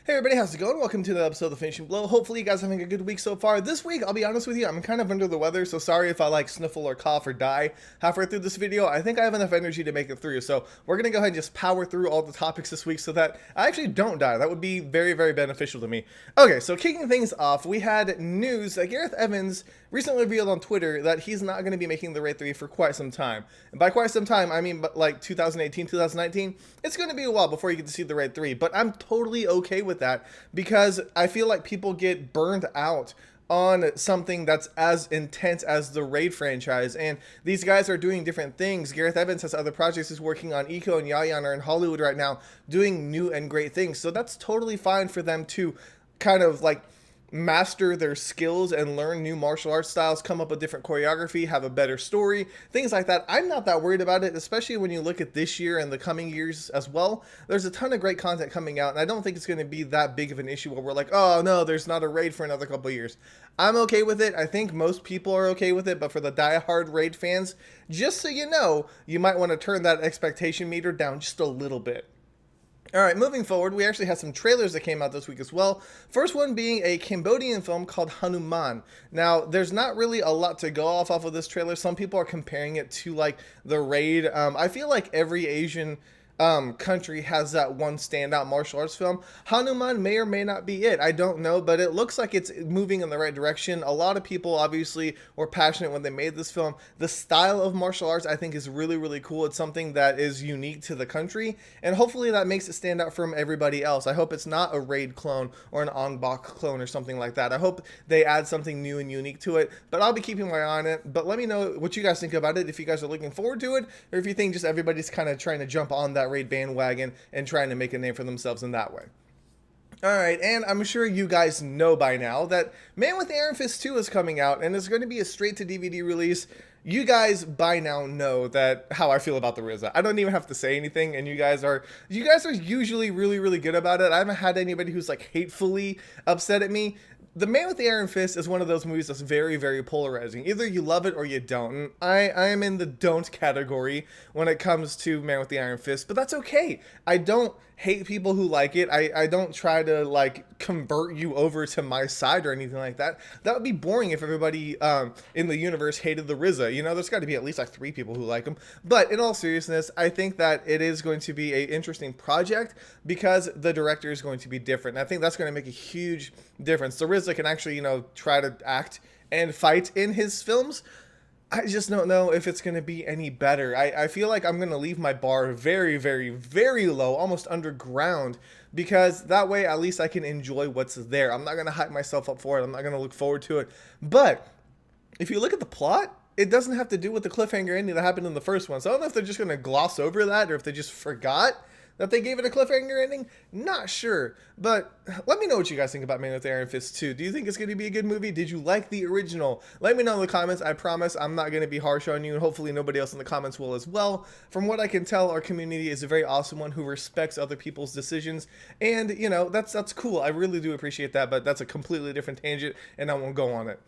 Hey everybody, how's it going? Welcome to the episode of The Finishing Blow. Hopefully you guys are having a good week so far. This week, I'll be honest with you, I'm kind of under the weather, so sorry if I sniffle or cough or die halfway through this video. I think I have enough energy to make it through, so we're going to go ahead and just power through all the topics this week so that I actually don't die. That would be very, very beneficial to me. Okay, so kicking things off, we had news that Gareth Evans recently revealed on Twitter that he's not going to be making the Raid 3 for quite some time. And by quite some time, I mean like 2018, 2019. It's going to be a while before you get to see the Raid 3, but I'm totally okay with that because I feel like people get burned out on something that's as intense as the Raid franchise, and these guys are doing different things. Gareth Evans has other projects he's working on. Iko and Yayan are in Hollywood right now doing new and great things, so that's totally fine for them to kind of master their skills and learn new martial arts styles, come up with different choreography, have a better story, things like that. I'm not that worried about it, especially when you look at this year and the coming years as well. There's a ton of great content coming out, and I don't think it's going to be that big of an issue where we're like, oh no, there's not a Raid for another couple of years. I'm okay with it. I think most people are okay with it, but for the die-hard Raid fans, just so you know, you might want to turn that expectation meter down just a little bit. Alright, moving forward, we actually had some trailers that came out this week as well. First one being a Cambodian film called Hanuman. Now, there's not really a lot to go off of this trailer. Some people are comparing it to the Raid. I feel like every Asian country has that one standout martial arts film. Hanuman may or may not be it. I don't know, but it looks like it's moving in the right direction. A lot of people obviously were passionate when they made this film. The style of martial arts I think is really, really cool. It's something that is unique to the country, and hopefully that makes it stand out from everybody else. I hope it's not a Raid clone or an Ong Bak clone or something like that. I hope they add something new and unique to it, but I'll be keeping my eye on it. But let me know what you guys think about it, if you guys are looking forward to it, or if you think just everybody's kind of trying to jump on that Raid bandwagon and trying to make a name for themselves in that way. Alright, and I'm sure you guys know by now that Man with the Iron Fist 2 is coming out, and it's going to be a straight-to-DVD release. You guys by now know that how I feel about the RZA. I don't even have to say anything, and you guys are usually really, really good about it. I haven't had anybody who's hatefully upset at me. The Man with the Iron Fist is one of those movies that's very, very polarizing. Either you love it or you don't. And I am in the don't category when it comes to Man with the Iron Fist, but that's okay. I don't hate people who like it. I don't try to convert you over to my side or anything like that. That would be boring if everybody in the universe hated the RZA. You know, there's got to be at least 3 people who like him. But in all seriousness, I think that it is going to be an interesting project because the director is going to be different. And I think that's going to make a huge difference. The RZA can actually, try to act and fight in his films. I just don't know if it's going to be any better. I feel like I'm going to leave my bar very, very, very low, almost underground, because that way at least I can enjoy what's there. I'm not going to hype myself up for it. I'm not going to look forward to it. But if you look at the plot, it doesn't have to do with the cliffhanger ending that happened in the first one. So I don't know if they're just going to gloss over that or if they just forgot that they gave it a cliffhanger ending. Not sure. But let me know what you guys think about Man with the Iron Fist 2. Do you think it's going to be a good movie? Did you like the original? Let me know in the comments. I promise I'm not going to be harsh on you, and hopefully nobody else in the comments will as well. From what I can tell, our community is a very awesome one who respects other people's decisions. And, that's cool. I really do appreciate that, but that's a completely different tangent, and I won't go on it.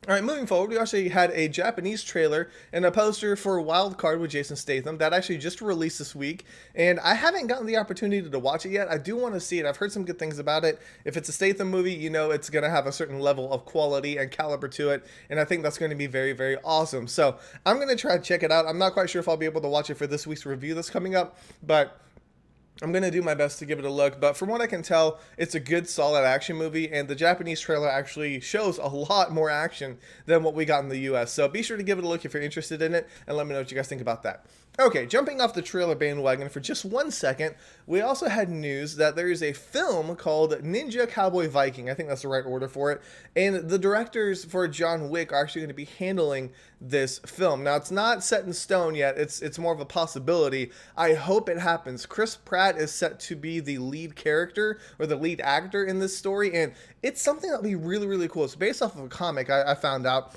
Alright, moving forward, we actually had a Japanese trailer and a poster for Wildcard with Jason Statham that actually just released this week, and I haven't gotten the opportunity to watch it yet. I do want to see it. I've heard some good things about it. If it's a Statham movie, it's going to have a certain level of quality and caliber to it, and I think that's going to be very, very awesome. So I'm going to try to check it out. I'm not quite sure if I'll be able to watch it for this week's review that's coming up, but I'm going to do my best to give it a look. But from what I can tell, it's a good, solid action movie, and the Japanese trailer actually shows a lot more action than what we got in the US. So be sure to give it a look if you're interested in it, and let me know what you guys think about that. Okay, jumping off the trailer bandwagon for just 1 second, we also had news that there is a film called Ninja Cowboy Viking. I think that's the right order for it. And the directors for John Wick are actually going to be handling this film. Now, it's not set in stone yet. It's more of a possibility. I hope it happens. Chris Pratt is set to be the lead character or the lead actor in this story, and it's something that'll be really, really cool. It's based off of a comic I found out,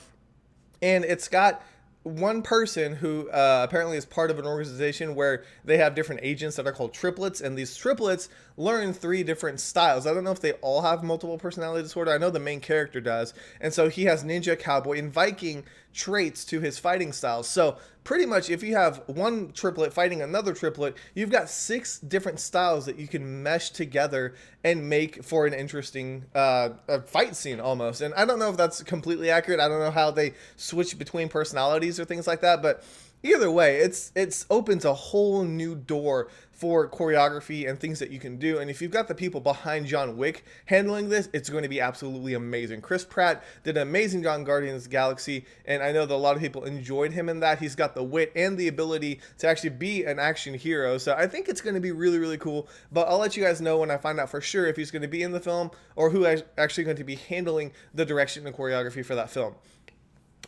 and it's got one person who apparently is part of an organization where they have different agents that are called triplets, and these triplets learn 3 different styles. I don't know if they all have multiple personality disorder. I know the main character does, and so he has ninja, cowboy, and Viking traits to his fighting styles. So pretty much if you have one triplet fighting another triplet, you've got 6 different styles that you can mesh together and make for an interesting a fight scene almost. And I don't know if that's completely accurate. I don't know how they switch between personalities or things like that, but either way, it's opens a whole new door for choreography and things that you can do. And if you've got the people behind John Wick handling this, it's going to be absolutely amazing. Chris Pratt did an amazing job in Guardians of the Galaxy, and I know that a lot of people enjoyed him in that. He's got the wit and the ability to actually be an action hero, so I think it's going to be really, really cool. But I'll let you guys know when I find out for sure if he's going to be in the film or who is actually going to be handling the direction and choreography for that film.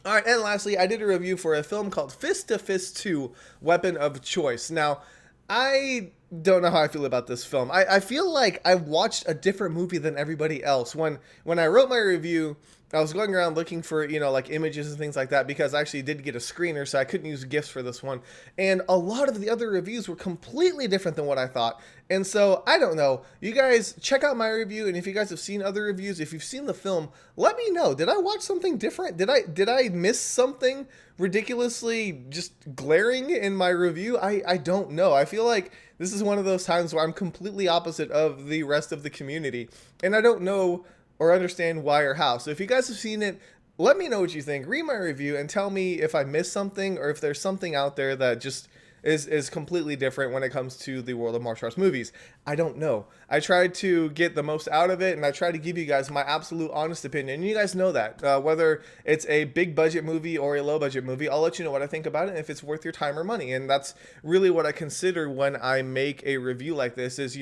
All right, and lastly, I did a review for a film called Fist to Fist 2, Weapon of Choice. Now, I don't know how I feel about this film. I feel like I watched a different movie than everybody else. When I wrote my review, I was going around looking for, like images and things like that, because I actually did get a screener, so I couldn't use GIFs for this one. And a lot of the other reviews were completely different than what I thought. And so, I don't know. You guys check out my review, and if you guys have seen other reviews, if you've seen the film, let me know. Did I watch something different? Did I miss something ridiculously just glaring in my review? I don't know. I feel like this is one of those times where I'm completely opposite of the rest of the community, and I don't know or understand why or how. So if you guys have seen it, let me know what you think. Read my review and tell me if I missed something or if there's something out there that just is completely different when it comes to the world of martial arts movies. I don't know. I tried to get the most out of it, and I try to give you guys my absolute honest opinion. And you guys know that. Whether it's a big budget movie or a low budget movie, I'll let you know what I think about it and if it's worth your time or money. And that's really what I consider when I make a review like this is,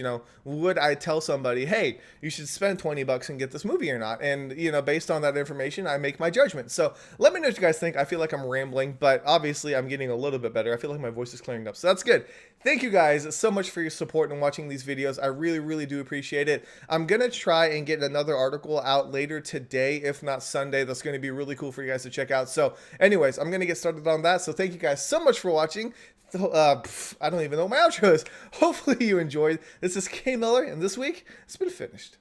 would I tell somebody, hey, you should spend $20 and get this movie or not? And, based on that information, I make my judgment. So let me know what you guys think. I feel like I'm rambling, but obviously I'm getting a little bit better. I feel like my voice is clearing up. So that's good. Thank you guys so much for your support and watching these videos. I really, really do appreciate it. I'm going to try and get another article out later today, if not Sunday. That's going to be really cool for you guys to check out. So anyways, I'm going to get started on that. So thank you guys so much for watching. I don't even know what my outro is. Hopefully you enjoyed. This is K Miller, and this week, it's been finished.